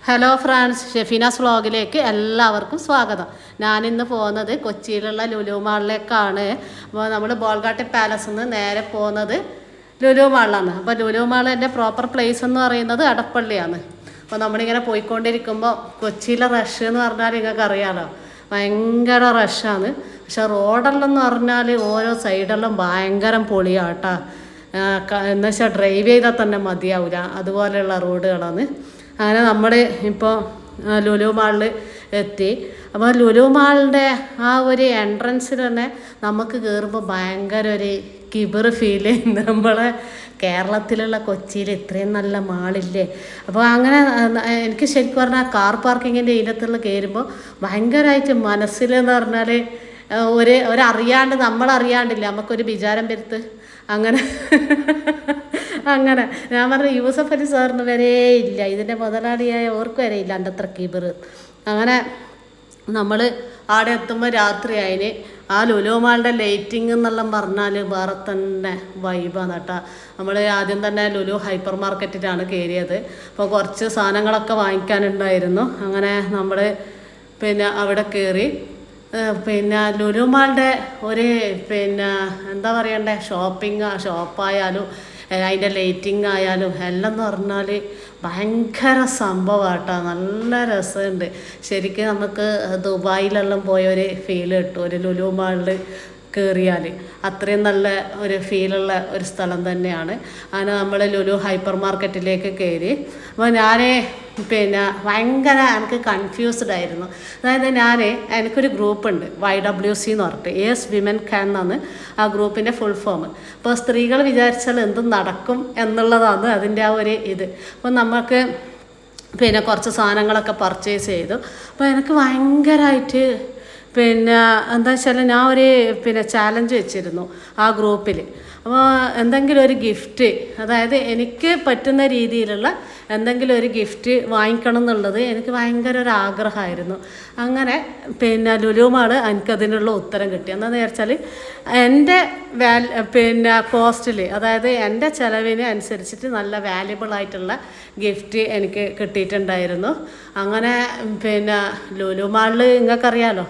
Hello friends, ഷെഫീനാസ് വ്ളോഗിലേക്ക് എല്ലാവർക്കും സ്വാഗതം. ഞാനിന്ന് പോകുന്നത് കൊച്ചിയിലുള്ള ലുലു മാളിലേക്കാണ്. അപ്പോൾ നമ്മൾ ബോൾഗാട്ടി പാലസിൽ നിന്ന് നേരെ പോകുന്നത് ലുലു മാളിലാണ്. അപ്പോൾ ലുലു മാളിൻ്റെ പ്രോപ്പർ പ്ലേസ് എന്ന് പറയുന്നത് അടപ്പള്ളിയാണ്. അപ്പോൾ നമ്മളിങ്ങനെ പോയിക്കൊണ്ടിരിക്കുമ്പോൾ കൊച്ചിയിലെ റഷ് എന്ന് പറഞ്ഞാൽ നിങ്ങൾക്ക് അറിയാമല്ലോ, ഭയങ്കര റഷാണ്. പക്ഷെ റോഡെല്ലാം പറഞ്ഞാൽ ഓരോ സൈഡെല്ലാം ഭയങ്കര പൊളിയാട്ടോ. എന്ന് വെച്ചാൽ ഡ്രൈവ് ചെയ്താൽ തന്നെ മതിയാവില്ല, അതുപോലെയുള്ള റോഡുകളാണ്. അങ്ങനെ നമ്മൾ ഇപ്പോൾ ലുലു മാളിൽ എത്തി. അപ്പോൾ ലുലു മാളിൻ്റെ ആ ഒരു എൻട്രൻസിൽ തന്നെ നമുക്ക് കയറുമ്പോൾ ഭയങ്കര ഒരു കിബിർ ഫീൽ ചെയ്യുന്നു. നമ്മളെ കേരളത്തിലുള്ള കൊച്ചിയിൽ ഇത്രയും നല്ല മാളില്ലേ. അപ്പോൾ അങ്ങനെ എനിക്ക് ശരിക്കും പറഞ്ഞാൽ കാർ പാർക്കിങ്ങിൻ്റെ ഇതിനകത്തുള്ള കയറുമ്പോൾ ഭയങ്കരമായിട്ട് മനസ്സിലെന്ന് പറഞ്ഞാൽ ഒരറിയാണ്ട് നമ്മളറിയാണ്ടില്ല നമുക്കൊരു വിചാരം വരുത്ത്. അങ്ങനെ അങ്ങനെ ഞാൻ പറഞ്ഞു യൂസഫ് അലി സാറിന് വരെ ഇല്ല, ഇതിൻ്റെ മുതലാളിയായ ഓർക്ക് വരെ ഇല്ല എൻ്റെ അത്ര കീബർ. അങ്ങനെ നമ്മൾ അവിടെ എത്തുമ്പോൾ രാത്രിയായിന്. ആ ലുലു മാളിൻ്റെ ലൈറ്റിംഗ് എന്നെല്ലാം പറഞ്ഞാൽ വേറെ തന്നെ വൈബാണ് കേട്ടോ. നമ്മൾ ആദ്യം തന്നെ ലുലു ഹൈപ്പർ മാർക്കറ്റിലാണ് കയറിയത്. അപ്പോൾ കുറച്ച് സാധനങ്ങളൊക്കെ വാങ്ങിക്കാനുണ്ടായിരുന്നു. അങ്ങനെ നമ്മൾ അവിടെ കയറി. ലുലു മാളിൻ്റെ എന്താ പറയണ്ടേ, ഷോപ്പായാലും അതിൻ്റെ ലൈറ്റിംഗ് ആയാലും എല്ലാം എന്ന് പറഞ്ഞാൽ ഭയങ്കര സംഭവമാട്ടോ. നല്ല രസമുണ്ട്. ശരിക്കും നമുക്ക് ദുബായിലെല്ലാം പോയൊരു ഫീൽ കിട്ടും ഒരു ലുലു മാളിൽ കയറിയാൽ. അത്രയും നല്ല ഒരു ഫീലുള്ള ഒരു സ്ഥലം തന്നെയാണ്. അങ്ങനെ നമ്മൾ ലുലു ഹൈപ്പർ മാർക്കറ്റിലേക്ക് കയറി. അപ്പോൾ ഞാൻ ഭയങ്കര എനിക്ക് കൺഫ്യൂസ്ഡ് ആയിരുന്നു. അതായത് എനിക്കൊരു ഗ്രൂപ്പുണ്ട് YWC എന്ന് പറഞ്ഞിട്ട്, യെസ് വിമൻ ക്യാൻ എന്നാണ് ആ ഗ്രൂപ്പിൻ്റെ ഫുൾ ഫോം. അപ്പോൾ സ്ത്രീകൾ വിചാരിച്ചാൽ എന്തും നടക്കും എന്നുള്ളതാണ് അതിൻ്റെ ആ ഒരു ഇത്. അപ്പോൾ നമുക്ക് കുറച്ച് സാധനങ്ങളൊക്കെ പർച്ചേസ് ചെയ്തു. അപ്പോൾ എനിക്ക് ഭയങ്കരമായിട്ട് എന്താ വെച്ചാൽ ഞാൻ ഒരു ചാലഞ്ച് വെച്ചിരുന്നു ആ ഗ്രൂപ്പിൽ. അപ്പോൾ എന്തെങ്കിലും ഒരു ഗിഫ്റ്റ്, അതായത് എനിക്ക് പറ്റുന്ന രീതിയിലുള്ള എന്തെങ്കിലും ഒരു ഗിഫ്റ്റ് വാങ്ങിക്കണം എന്നുള്ളത് എനിക്ക് ഭയങ്കര ഒരു ആഗ്രഹമായിരുന്നു. അങ്ങനെ ലുലു മാൾ എനിക്കതിനുള്ള ഉത്തരം കിട്ടി. എന്താണെന്ന് വിചാരിച്ചാൽ എൻ്റെ കോസ്റ്റിൽ, അതായത് എൻ്റെ ചിലവിന് അനുസരിച്ചിട്ട് നല്ല വാല്യുബിൾ ആയിട്ടുള്ള ഗിഫ്റ്റ് എനിക്ക് കിട്ടിയിട്ടുണ്ടായിരുന്നു. അങ്ങനെ ലുലു മാളിൽ നിങ്ങൾക്കറിയാലോ,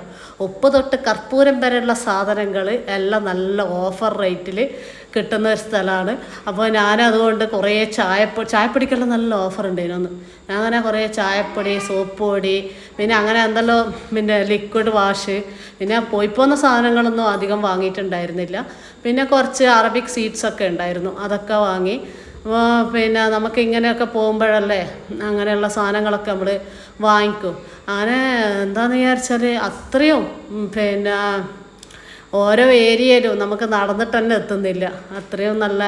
ഉപ്പ് തൊട്ട് കർപ്പൂരം വരെയുള്ള സാധനങ്ങൾ എല്ലാം നല്ല ഓഫർ റേറ്റിൽ കിട്ടുന്ന ഒരു സ്ഥലമാണ്. അപ്പോൾ ഞാനതുകൊണ്ട് കുറേ ചായപ്പൊടിക്കെല്ലാം നല്ല ഓഫർ ഉണ്ടായിരുന്നു. ഞാൻ അങ്ങനെ കുറേ ചായപ്പൊടി, സോപ്പ് പൊടി, അങ്ങനെ എന്തെല്ലോ ലിക്വിഡ് വാഷ്, പോന്ന സാധനങ്ങളൊന്നും അധികം വാങ്ങിയിട്ടുണ്ടായിരുന്നില്ല. കുറച്ച് അറബിക് സീഡ്സൊക്കെ ഉണ്ടായിരുന്നു, അതൊക്കെ വാങ്ങി. നമുക്ക് ഇങ്ങനെയൊക്കെ പോകുമ്പോഴല്ലേ അങ്ങനെയുള്ള സാധനങ്ങളൊക്കെ നമ്മൾ വാങ്ങിക്കും. അങ്ങനെ എന്താണെന്ന് വിചാരിച്ചാൽ അത്രയും ഓരോ ഏരിയയിലും നമുക്ക് നടന്നിട്ട് തന്നെ എത്തുന്നില്ല. അത്രയും നല്ല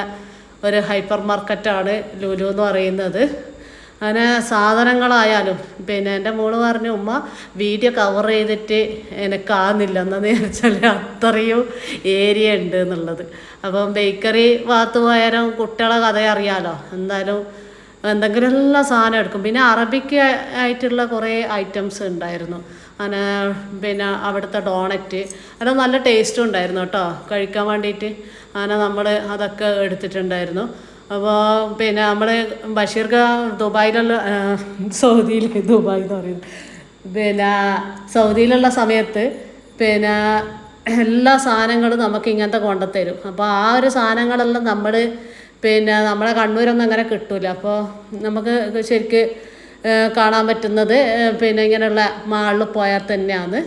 ഒരു ഹൈപ്പർ മാർക്കറ്റാണ് ലുലു എന്ന് പറയുന്നത്. അങ്ങനെ സാധനങ്ങളായാലും എൻ്റെ മോള് പറഞ്ഞു, ഉമ്മ വീഡിയോ കവർ ചെയ്തിട്ട് എനിക്കാകുന്നില്ല എന്താണെന്ന് വിചാരിച്ചാൽ അത്രയും ഏരിയ ഉണ്ട് എന്നുള്ളത്. അപ്പം ബേക്കറി ഭാഗത്ത് പോയാലും കുട്ടികളെ കഥ അറിയാമല്ലോ, എന്തായാലും എന്തെങ്കിലും എല്ലാ സാധനം എടുക്കും. അറബിക്ക് ആയിട്ടുള്ള കുറേ ഐറ്റംസ് ഉണ്ടായിരുന്നു. അങ്ങനെ അവിടുത്തെ ഡോണറ്റ് അതെല്ലാം നല്ല ടേസ്റ്റും ഉണ്ടായിരുന്നു കേട്ടോ കഴിക്കാൻ വേണ്ടിയിട്ട്. അങ്ങനെ നമ്മൾ അതൊക്കെ എടുത്തിട്ടുണ്ടായിരുന്നു. അപ്പോൾ നമ്മൾ ബഷീർക്ക ദുബായിലുള്ള ദുബായ് എന്ന് പറയുന്നത് സൗദിയിലുള്ള സമയത്ത് എല്ലാ സാധനങ്ങളും നമുക്ക് ഇങ്ങനത്തെ കൊണ്ടുത്തരും. അപ്പോൾ ആ ഒരു സാധനങ്ങളെല്ലാം നമ്മൾ നമ്മളെ കണ്ണൂരൊന്നും അങ്ങനെ കിട്ടില്ല. അപ്പോൾ നമുക്ക് ശരിക്ക് കാണാൻ പറ്റുന്നത് ഇങ്ങനെയുള്ള മാളിൽ പോയാൽ തന്നെയാണ്.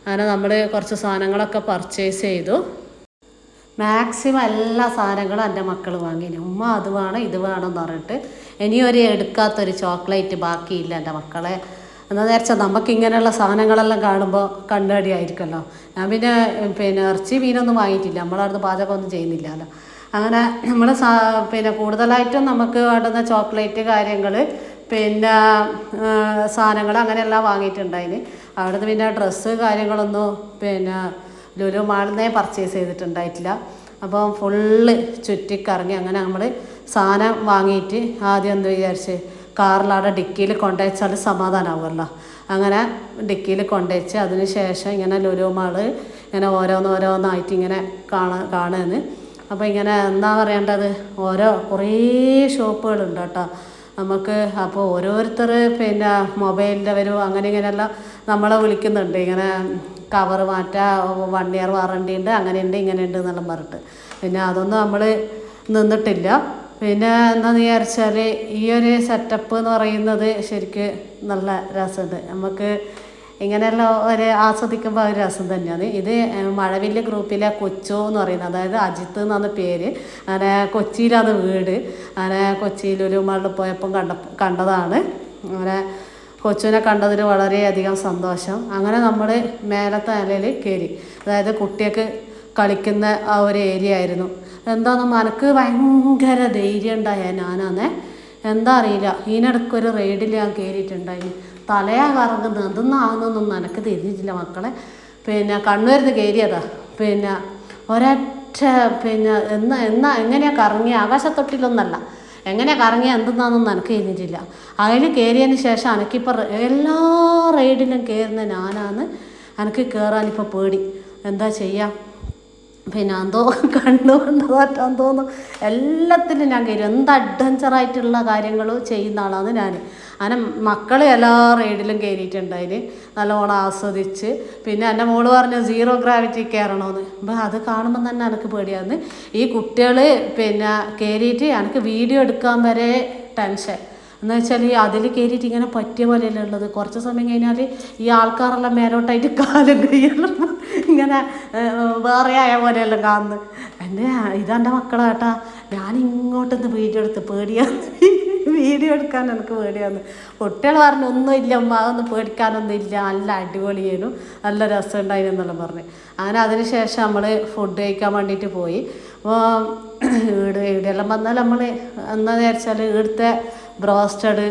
അങ്ങനെ നമ്മൾ കുറച്ച് സാധനങ്ങളൊക്കെ പർച്ചേസ് ചെയ്തു. മാക്സിമം എല്ലാ സാധനങ്ങളും എൻ്റെ മക്കൾ വാങ്ങി. ഉമ്മ അത് വേണം ഇത് വേണം എന്ന് പറഞ്ഞിട്ട് ഇനിയൊരു എടുക്കാത്തൊരു ചോക്ലേറ്റ് ബാക്കിയില്ല എൻ്റെ മക്കളെ. എന്താണെന്ന് വെച്ചാൽ നമുക്കിങ്ങനെയുള്ള സാധനങ്ങളെല്ലാം കാണുമ്പോൾ കണ്ണടിയായിരിക്കുമല്ലോ. ഞാൻ ഇറച്ചി മീനൊന്നും വാങ്ങിയിട്ടില്ല, നമ്മളവിടുന്ന് പാചകമൊന്നും ചെയ്യുന്നില്ലല്ലോ. അങ്ങനെ നമ്മൾ കൂടുതലായിട്ടും നമുക്ക് വേണ്ടുന്ന ചോക്ലേറ്റ് കാര്യങ്ങൾ സാധനങ്ങൾ അങ്ങനെയെല്ലാം വാങ്ങിയിട്ടുണ്ടായിന്. അവിടുന്ന് ഡ്രസ്സ് കാര്യങ്ങളൊന്നും ലുലു മാളിൽ നിന്നേ പർച്ചേസ് ചെയ്തിട്ടുണ്ടായിട്ടില്ല. അപ്പം ഫുള്ള് ചുറ്റിക്കറങ്ങി അങ്ങനെ നമ്മൾ സാധനം വാങ്ങിയിട്ട് ആദ്യം എന്ത് വിചാരിച്ച് കാറിലവിടെ ഡിക്കിയിൽ കൊണ്ടുവച്ചാൽ സമാധാനമാവുമല്ലോ. അങ്ങനെ ഡിക്കിയിൽ കൊണ്ടുവച്ച് അതിന് ശേഷം ഇങ്ങനെ ലുലു മാൾ ഇങ്ങനെ ഓരോന്നോരോന്നായിട്ട് ഇങ്ങനെ കാണുന്നു. അപ്പോൾ ഇങ്ങനെ എന്താ പറയേണ്ടത്, കുറേ ഷോപ്പുകളുണ്ട് കേട്ടോ. നമുക്ക്. അപ്പോൾ ഓരോരുത്തർ പിന്നെ മൊബൈലിൻ്റെ വരും അങ്ങനെ ഇങ്ങനെയെല്ലാം നമ്മളെ വിളിക്കുന്നുണ്ട്, ഇങ്ങനെ കവർ മാറ്റുക, 1 ഇയർ വാറണ്ടി ഉണ്ട്, അങ്ങനെയുണ്ട് ഇങ്ങനെയുണ്ട് എന്നെല്ലാം പറഞ്ഞിട്ട്. പിന്നെ അതൊന്നും നമ്മൾ നിന്നിട്ടില്ല. പിന്നെ എന്താണെന്ന് വിചാരിച്ചാൽ ഈ ഒരു സെറ്റപ്പ് എന്ന് പറയുന്നത് ശരിക്ക് നല്ല രസമുണ്ട്. നമുക്ക് ഇങ്ങനെയെല്ലാം ഒരു ആസ്വദിക്കുമ്പോൾ ഒരു രസം തന്നെയാണ്. ഇത് മഴവില്ല് ഗ്രൂപ്പിലെ കൊച്ചു എന്ന് പറയുന്നത്, അതായത് അജിത്ത് എന്നാണ് പേര്. അങ്ങനെ കൊച്ചിയിലാണ് വീട്. അങ്ങനെ കൊച്ചിയിൽ ഒരു മകളിൽ പോയപ്പം കണ്ടതാണ്. അങ്ങനെ കൊച്ചുവിനെ കണ്ടതിൽ വളരെയധികം സന്തോഷം. അങ്ങനെ നമ്മൾ മേലത്തെ നിലയിൽ കയറി, അതായത് കുട്ടികൾക്ക് കളിക്കുന്ന ആ ഒരു ഏരിയ ആയിരുന്നു. എന്താണെന്ന് എനിക്ക് ഭയങ്കര ധൈര്യം ഉണ്ടായ ഞാനാന്നേ, എന്താ അറിയില്ല, ഇതിനിടയ്ക്കൊരു റൈഡിൽ ഞാൻ കയറിയിട്ടുണ്ടായിന്. തലയാ കറങ്ങുന്നത് എന്തെന്നാകുന്നൊന്നും എനിക്ക് തിരിഞ്ഞിട്ടില്ല മക്കളെ. പിന്നെ കണ്ണൂരിന്ന് കയറിയതാ. പിന്നെ ഒരൊറ്റ പിന്നെ എങ്ങനെയാണ് കറങ്ങിയ, ആകാശത്തൊട്ടിലൊന്നല്ല, എങ്ങനെയാണ് കറങ്ങിയ എന്തെന്നാണെന്നൊന്നും എനിക്ക് തിരിഞ്ഞിട്ടില്ല. അതിൽ കയറിയതിന് ശേഷം എനിക്കിപ്പോൾ എല്ലാ റൈഡിലും കയറുന്ന ഞാനാണ്. എനിക്ക് കയറാനിപ്പോൾ പേടി. എന്താ ചെയ്യുക, പിന്നെ എന്തോ കണ്ടുകൊണ്ട് മാറ്റാൻ തോന്നും. എല്ലാത്തിലും ഞാൻ കയറും. എന്ത് അഡ്വഞ്ചറായിട്ടുള്ള കാര്യങ്ങൾ ചെയ്യുന്ന ആളാണ് ഞാൻ. അങ്ങനെ മക്കൾ എല്ലാ റൈഡിലും കയറിയിട്ടുണ്ടായിന്, നല്ലോണം ആസ്വദിച്ച്. പിന്നെ എൻ്റെ മോള് പറഞ്ഞു 0 ഗ്രാവിറ്റി കയറണമെന്ന്. അപ്പം അത് കാണുമ്പോൾ തന്നെ എനിക്ക് പേടിയാന്ന്. ഈ കുട്ടികൾ പിന്നെ കയറിയിട്ട് എനിക്ക് വീഡിയോ എടുക്കാൻ വരെ ടെൻഷൻ. എന്ന് വെച്ചാൽ അതിൽ കയറിയിട്ട് ഇങ്ങനെ പറ്റിയ പോലെയല്ല ഉള്ളത്. കുറച്ച് സമയം കഴിഞ്ഞാൽ ഈ ആൾക്കാരെല്ലാം മേലോട്ടായിട്ട് കാലും കൈയെല്ലാം ഇങ്ങനെ വേറെ ആയ പോലെയെല്ലാം കാണുന്നു. എൻ്റെ ഇതെൻ്റെ മക്കളെ കേട്ടാ, ഞാൻ ഇങ്ങോട്ടൊന്ന് വീഡിയോ എടുത്ത് പേടിയാന്ന്, വീഡിയോ എടുക്കാൻ എനിക്ക് പേടിയാന്ന്. കുട്ടികൾ പറഞ്ഞു ഒന്നുമില്ല ഉമ്മ, അതൊന്നും പേടിക്കാനൊന്നും ഇല്ല, നല്ല അടിപൊളിയേനു, നല്ല രസമുണ്ടായിരുന്നെന്നെല്ലാം പറഞ്ഞു. അങ്ങനെ അതിന് ശേഷം നമ്മൾ ഫുഡ് കഴിക്കാൻ വേണ്ടിയിട്ട് പോയി. അപ്പോൾ ഇവിടെയെല്ലാം വന്നാൽ നമ്മൾ എന്താണെന്ന് വിചാരിച്ചാൽ ഇവിടുത്തെ ബ്രോസ്റ്റഡ്,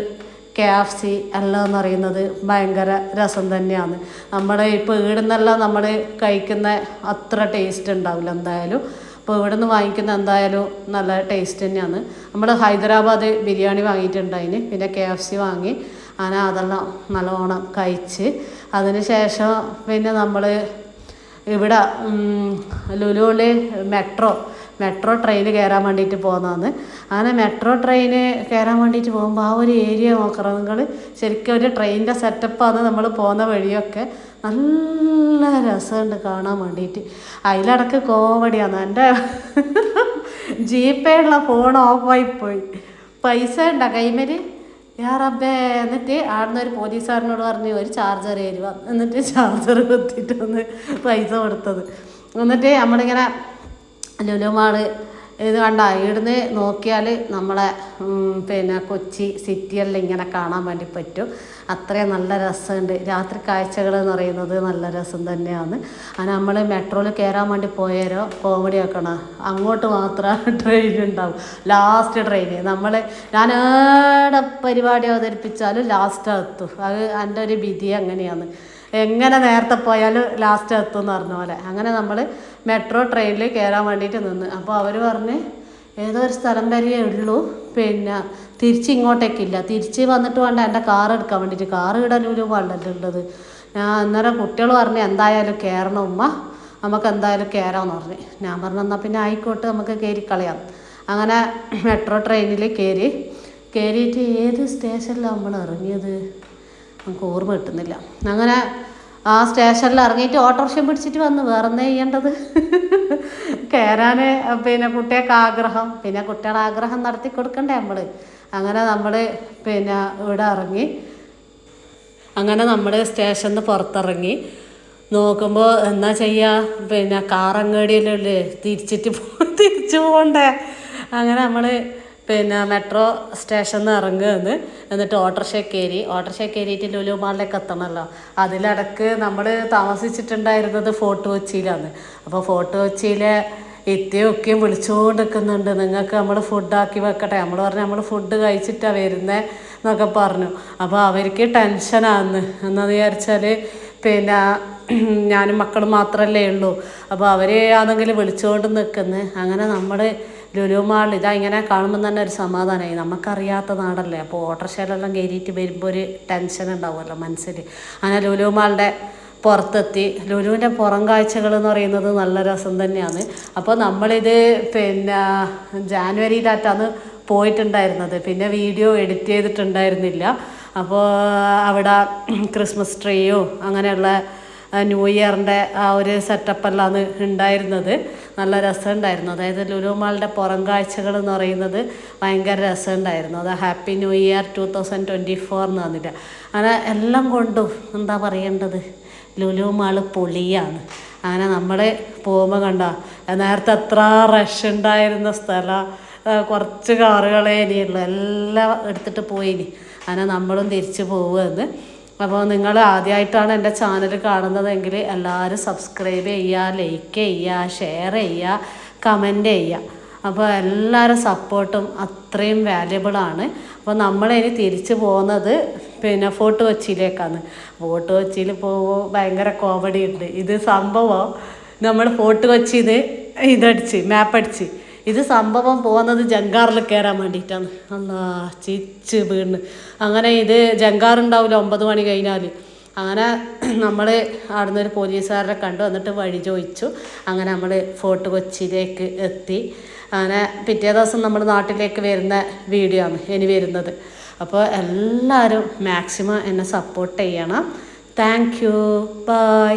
KFC എല്ലാം എന്ന് പറയുന്നത് ഭയങ്കര രസം തന്നെയാണ്. നമ്മുടെ ഇപ്പോൾ ഇവിടുന്നെല്ലാം നമ്മൾ കഴിക്കുന്ന അത്ര ടേസ്റ്റ് ഉണ്ടാവില്ല എന്തായാലും. അപ്പോൾ ഇവിടെ നിന്ന് വാങ്ങിക്കുന്ന എന്തായാലും നല്ല ടേസ്റ്റ് തന്നെയാണ്. നമ്മൾ ഹൈദരാബാദ് ബിരിയാണി വാങ്ങിയിട്ടുണ്ടായിന്, പിന്നെ KFC വാങ്ങി. അങ്ങനെ അതെല്ലാം നല്ലോണം കഴിച്ച് അതിന് ശേഷം പിന്നെ നമ്മൾ ഇവിടെ ലുലുവിൽ മെട്രോ ട്രെയിൻ കയറാൻ വേണ്ടിയിട്ട് പോകുന്നതാണ്. അങ്ങനെ മെട്രോ ട്രെയിന് കയറാൻ വേണ്ടിയിട്ട് പോകുമ്പോൾ ആ ഒരു ഏരിയ നോക്കണം നിങ്ങൾ. ശരിക്കും ഒരു ട്രെയിനിൻ്റെ സെറ്റപ്പാണ് നമ്മൾ പോകുന്ന വഴിയൊക്കെ. നല്ല രസമുണ്ട് കാണാൻ വേണ്ടിയിട്ട്. അതിലിടക്ക് കോമഡിയാണ്. എൻ്റെ GPay ഉള്ള ഫോൺ ഓഫായിപ്പോയി, പൈസ ഉണ്ടോ കൈമേൽ യാ റബ്ബേ. എന്നിട്ട് ആടുന്ന ഒരു പോലീസുകാരനോട് പറഞ്ഞ് ഒരു ചാർജർ തരുക, എന്നിട്ട് ചാർജർ കുത്തിയിട്ടൊന്ന് പൈസ കൊടുത്തത്. എന്നിട്ട് നമ്മളിങ്ങനെ ലുലു മാള് ഇത് കണ്ട ഇവിടുന്ന് നോക്കിയാൽ നമ്മളെ പിന്നെ കൊച്ചി സിറ്റിയെല്ലാം ഇങ്ങനെ കാണാൻ വേണ്ടി പറ്റും. അത്രയും നല്ല രസമുണ്ട്. രാത്രി കാഴ്ചകൾ എന്ന് പറയുന്നത് നല്ല രസം തന്നെയാണ്. അങ്ങനെ നമ്മൾ മെട്രോയിൽ കയറാൻ വേണ്ടി പോയാലോ കോമഡി ആക്കണം, അങ്ങോട്ട് മാത്രം ട്രെയിൻ ഉണ്ടാവും, ലാസ്റ്റ് ട്രെയിന്. ഞാൻ ഏടെ പരിപാടി അവതരിപ്പിച്ചാലും ലാസ്റ്റ് എത്തും. അത് എൻ്റെ ഒരു വിധി അങ്ങനെയാണ്. എങ്ങനെ നേരത്തെ പോയാലും ലാസ്റ്റ് എത്തും എന്ന് പറഞ്ഞ പോലെ. അങ്ങനെ നമ്മൾ മെട്രോ ട്രെയിനിൽ കയറാൻ വേണ്ടിയിട്ട് നിന്ന്. അപ്പോൾ അവർ പറഞ്ഞ് ഏതോ ഒരു സ്ഥലം വരെയേ ഉള്ളൂ, പിന്നെ തിരിച്ച് ഇങ്ങോട്ടേക്കില്ല, തിരിച്ച് വന്നിട്ട് വേണ്ട എൻ്റെ കാർ എടുക്കാൻ വേണ്ടിയിട്ട്. കാർ ഇടാനും വേണ്ടല്ലോ ഉള്ളത്. ഞാൻ അന്നേരം കുട്ടികൾ പറഞ്ഞ് എന്തായാലും കയറണം ഉമ്മ, നമുക്ക് എന്തായാലും കയറാമെന്ന് പറഞ്ഞ്. ഞാൻ പറഞ്ഞു എന്നാൽ പിന്നെ ആയിക്കോട്ടെ, നമുക്ക് കയറിക്കളയാം. അങ്ങനെ മെട്രോ ട്രെയിനിൽ കയറിയിട്ട് ഏത് സ്റ്റേഷനിലാണ് നമ്മൾ ഇറങ്ങിയത് നമുക്ക് ഓർമ്മ കിട്ടുന്നില്ല. അങ്ങനെ ആ സ്റ്റേഷനിൽ ഇറങ്ങിയിട്ട് ഓട്ടോറിക്ഷ പിടിച്ചിട്ട് വന്ന്. വേറെ എന്താ ചെയ്യേണ്ടത്, കയറാൻ പിന്നെ കുട്ടികൾക്ക് ആഗ്രഹം, പിന്നെ കുട്ടികളുടെ ആഗ്രഹം നടത്തി കൊടുക്കണ്ടേ നമ്മൾ. അങ്ങനെ നമ്മൾ പിന്നെ ഇവിടെ ഇറങ്ങി. അങ്ങനെ നമ്മൾ സ്റ്റേഷനിൽ നിന്ന് പുറത്തിറങ്ങി നോക്കുമ്പോൾ എന്താ ചെയ്യുക, പിന്നെ കാറങ്ങാടിയല്ലേ തിരിച്ചു പോകണ്ടേ. അങ്ങനെ നമ്മൾ പിന്നെ മെട്രോ സ്റ്റേഷനിൽ നിന്ന് ഇറങ്ങുകയെന്ന്. എന്നിട്ട് ഓട്ടോറിക്ഷ കയറിയിട്ട് ലുലു മാളിലേക്ക് എത്തണമല്ലോ. അതിലിടക്ക് നമ്മൾ താമസിച്ചിട്ടുണ്ടായിരുന്നത് ഫോർട്ട് കൊച്ചിയിലാണ്. അപ്പോൾ ഫോർട്ട് കൊച്ചിയിലെ ഇത്തിയൊക്കെയും വിളിച്ചുകൊണ്ട് നിൽക്കുന്നുണ്ട്, നിങ്ങൾക്ക് നമ്മൾ ഫുഡാക്കി വെക്കട്ടെ. നമ്മൾ പറഞ്ഞു നമ്മൾ ഫുഡ് കഴിച്ചിട്ടാണ് വരുന്നത് എന്നൊക്കെ പറഞ്ഞു. അപ്പോൾ അവർക്ക് ടെൻഷനാന്ന്. എന്താണെന്ന് വിചാരിച്ചാൽ പിന്നെ ഞാനും മക്കളും മാത്രമല്ലേ ഉള്ളൂ. അപ്പോൾ അവർ ആണെങ്കിൽ വിളിച്ചുകൊണ്ട് നിൽക്കുന്നത്. അങ്ങനെ നമ്മൾ ലുലു മാളിൽ ഇതാ ഇങ്ങനെ കാണുമ്പോൾ തന്നെ ഒരു സമാധാനമായി. നമുക്കറിയാത്ത നാടല്ലേ, അപ്പോൾ ഓട്ടോറിക്ഷയിലെല്ലാം കയറിയിട്ട് വരുമ്പോൾ ഒരു ടെൻഷൻ ഉണ്ടാവുമല്ലോ മനസ്സിൽ. അങ്ങനെ ലുലു മാളിൻ്റെ പുറത്തെത്തി. ലുലുവിൻ്റെ പുറം കാഴ്ചകൾ എന്ന് പറയുന്നത് നല്ല രസം തന്നെയാണ്. അപ്പോൾ നമ്മളിത് പിന്നെ ജാനുവരിയിലായിട്ടാണ് പോയിട്ടുണ്ടായിരുന്നത്. പിന്നെ വീഡിയോ എഡിറ്റ് ചെയ്തിട്ടുണ്ടായിരുന്നില്ല. അപ്പോൾ അവിടെ ക്രിസ്മസ് ട്രീയും അങ്ങനെയുള്ള ന്യൂ ഇയറിൻ്റെ ആ ഒരു സെറ്റപ്പെല്ലാം ഉണ്ടായിരുന്നത്. നല്ല രസമുണ്ടായിരുന്നു. അതായത് ലുലു മാളിൻ്റെ പുറം കാഴ്ചകൾ എന്ന് പറയുന്നത് ഭയങ്കര രസമുണ്ടായിരുന്നു. അത് ഹാപ്പി ന്യൂ ഇയർ 2024 എന്ന് പറഞ്ഞില്ല. അങ്ങനെ എല്ലാം കൊണ്ടും എന്താ പറയേണ്ടത്, ലുലു മാൾ പൊളിയാണ്. അങ്ങനെ നമ്മൾ പോകുമ്പോൾ കണ്ട നേരത്തെ എത്ര റഷ് ഉണ്ടായിരുന്ന സ്ഥലം, കുറച്ച് കാറുകളെ ഇനിയുള്ളൂ, എല്ലാം എടുത്തിട്ട് പോയിനി. അങ്ങനെ നമ്മളും തിരിച്ച് പോവുകയെന്ന്. അപ്പോൾ നിങ്ങൾ ആദ്യമായിട്ടാണ് എൻ്റെ ചാനൽ കാണുന്നതെങ്കിൽ എല്ലാവരും സബ്സ്ക്രൈബ് ചെയ്യുക, ലൈക്ക് ചെയ്യുക, ഷെയർ ചെയ്യുക, കമൻറ്റ് ചെയ്യുക. അപ്പോൾ എല്ലാവരും സപ്പോർട്ടും അത്രയും വാല്യബിളാണ്. അപ്പോൾ നമ്മളിനി തിരിച്ച് പോകുന്നത് പിന്നെ ഫോർട്ട് കൊച്ചിയിലേക്കാണ്. ഫോർട്ട് കൊച്ചിയിൽ പോകുമ്പോൾ ഭയങ്കര കോമഡി ഉണ്ട്. ഇത് സംഭവം നമ്മൾ ഫോർട്ട് കൊച്ചിയിൽ നിന്ന് ഇതടിച്ച് മാപ്പടിച്ച് ഇത് സംഭവം പോകുന്നത് ജങ്കാറിൽ കയറാൻ വേണ്ടിയിട്ടാണ്. അല്ലാ ചിച്ച് വീണ്. അങ്ങനെ ഇത് ജങ്കാറുണ്ടാവില്ല 9 മണി കഴിഞ്ഞാൽ. അങ്ങനെ നമ്മൾ അവിടുന്ന് ഒരു പോലീസുകാരനെ കണ്ടു, എന്നിട്ട് വഴി ചോദിച്ചു. അങ്ങനെ നമ്മൾ ഫോർട്ട് കൊച്ചിയിലേക്ക് എത്തി. അങ്ങനെ പിറ്റേ ദിവസം നമ്മൾ നാട്ടിലേക്ക് വരുന്ന വീഡിയോ ആണ് ഇനി വരുന്നത്. അപ്പോൾ എല്ലാവരും മാക്സിമം എന്നെ സപ്പോർട്ട് ചെയ്യണം. Thank you. ബൈ.